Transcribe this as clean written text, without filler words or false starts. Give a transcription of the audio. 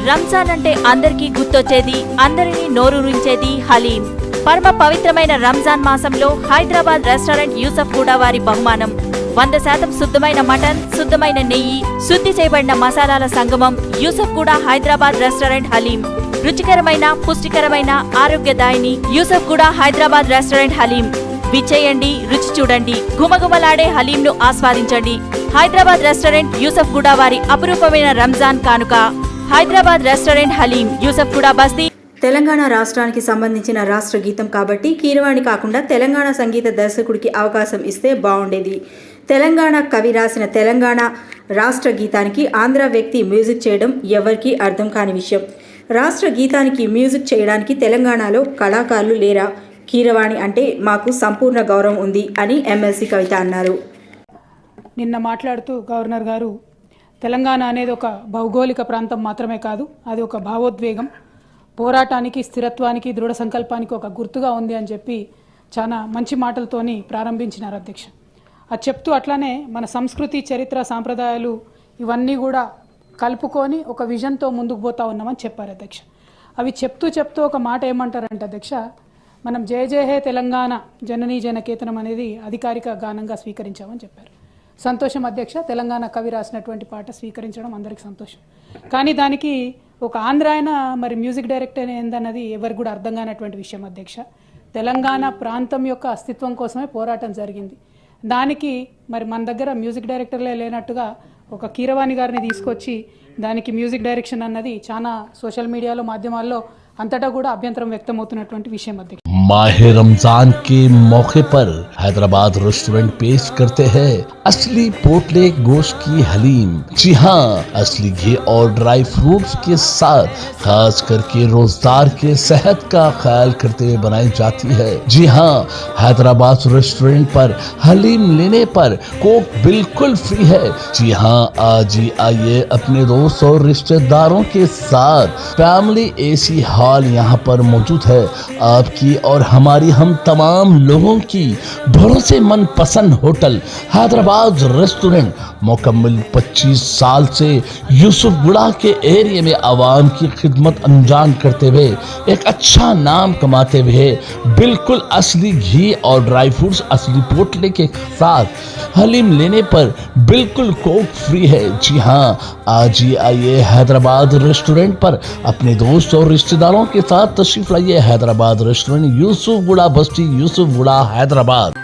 రంజాన్ అంటే అందరికీ గుర్తొచ్చేది, అందరినీ నోరూరించేది హలీం. పరమ పవిత్రమైన రంజాన్ మాసంలో హైదరాబాద్ రెస్టారెంట్ యూసఫ్ గూడ వారి బహుమానం 100% శుద్ధమైన మటన్, శుద్ధమైన నెయ్యి, శుద్ధి చేయబడిన మసాలాల సంగమం. యూసఫ్ గూడ హైదరాబాద్ రెస్టారెంట్ హలీం. రుచికరమైన, పుష్టికరమైన, ఆరోగ్యదాయిని యూసఫ్ గూడ హైదరాబాద్ రెస్టారెంట్ హలీం. విచ్చేయండి, రుచి చూడండి, గుమగుమలాడే హలీంను ఆస్వాదించండి. హైదరాబాద్ రెస్టారెంట్ యూసఫ్ గూడ వారి అపురూపమైన రంజాన్ కానుక. హైదరాబాద్ రెస్టారెంట్ హలీం, యూసఫ్ గూడ బస్తీ. తెలంగాణ రాష్ట్రానికి సంబంధించిన రాష్ట్ర గీతం కాబట్టి కీరవాణి కాకుండా తెలంగాణ సంగీత దర్శకుడికి అవకాశం ఇస్తే బాగుండేది. తెలంగాణ కవి రాసిన తెలంగాణ రాష్ట్ర గీతానికి ఆంధ్ర వ్యక్తి మ్యూజిక్ చేయడం ఎవరికీ అర్థం కాని విషయం. రాష్ట్ర గీతానికి మ్యూజిక్ చేయడానికి తెలంగాణలో కళాకారులు లేరా? కీరవాణి అంటే మాకు సంపూర్ణ గౌరవం ఉంది అని ఎమ్మెల్సీ కవిత అన్నారు. నిన్న మాట్లాడుతూ గవర్నర్ గారు తెలంగాణ అనేది ఒక భౌగోళిక ప్రాంతం మాత్రమే కాదు, అది ఒక భావోద్వేగం, పోరాటానికి, స్థిరత్వానికి, దృఢ సంకల్పానికి ఒక గుర్తుగా ఉంది అని చెప్పి చాలా మంచి మాటలతోని ప్రారంభించినారు అధ్యక్ష. అది చెప్తూ అట్లానే మన సంస్కృతి, చరిత్ర, సాంప్రదాయాలు ఇవన్నీ కూడా కలుపుకొని ఒక విజన్తో ముందుకు పోతా ఉన్నామని చెప్పారు అధ్యక్ష. అవి చెప్తూ ఒక మాట ఏమంటారంటే అధ్యక్ష, మనం జయ జయ హే తెలంగాణ జననీ జనకేతనం అనేది అధికారిక గానంగా స్వీకరించామని చెప్పారు. సంతోషం అధ్యక్ష, తెలంగాణ కవి రాసినటువంటి పాట స్వీకరించడం అందరికీ సంతోషం. కానీ దానికి ఒక ఆంధ్ర ఆయన మరి మ్యూజిక్ డైరెక్టర్ ఏందన్నది ఎవరికి కూడా అర్థం కానటువంటి విషయం అధ్యక్ష. తెలంగాణ ప్రాంతం యొక్క అస్తిత్వం కోసమే పోరాటం జరిగింది. దానికి మరి మన దగ్గర మ్యూజిక్ డైరెక్టర్లే లేనట్టుగా ఒక కీరవాణి గారిని తీసుకొచ్చి దానికి మ్యూజిక్ డైరెక్షన్ అన్నది చాలా సోషల్ మీడియాలో, మాధ్యమాల్లో अंतटा కూడా అభ్యంతరం వ్యక్తమవుతున్నటువంటి విషయం అధ్యక్ష. माहे रमजान के मौके पर हैदराबाद रेस्टोरेंट पेश करते हैं असली पोटले गोश्त की हलीम। जी हाँ, असली घी और ड्राई फ्रूट्स के साथ खास करके रोजदार के सेहत का ख्याल करते हुए बनाई जाती है। जी हाँ, हैदराबाद रेस्टोरेंट पर हलीम लेने पर कोक बिल्कुल फ्री है। जी हाँ, आज ही आइए अपने दोस्त और रिश्तेदारों के साथ। फैमिली एसी हॉल यहाँ पर मौजूद है। आपकी और हमारी, हम तमाम लोगों की भरोसेमंद पसंद होटल हैदराबाद रेस्टोरेंट मुकम्मल 25 साल से यूसुफ गुड़ा के एरिया में आवाम की खिदमत अंजाम करते हुए एक अच्छा नाम कमाते हुए बिल्कुल असली घी और ड्राई फ्रूट्स, असली पोटले के साथ हलीम लेने पर बिल्कुल कोक फ्री है। जी हाँ, आज ही आइए हैदराबाद रेस्टोरेंट पर अपने दोस्त और रिश्तेदारों के साथ तशरीफ लाइए। हैदराबाद रेस्टोरेंट यूसुफ गुड़ा बस्ती, यूसुफ गुड़ा हैदराबाद।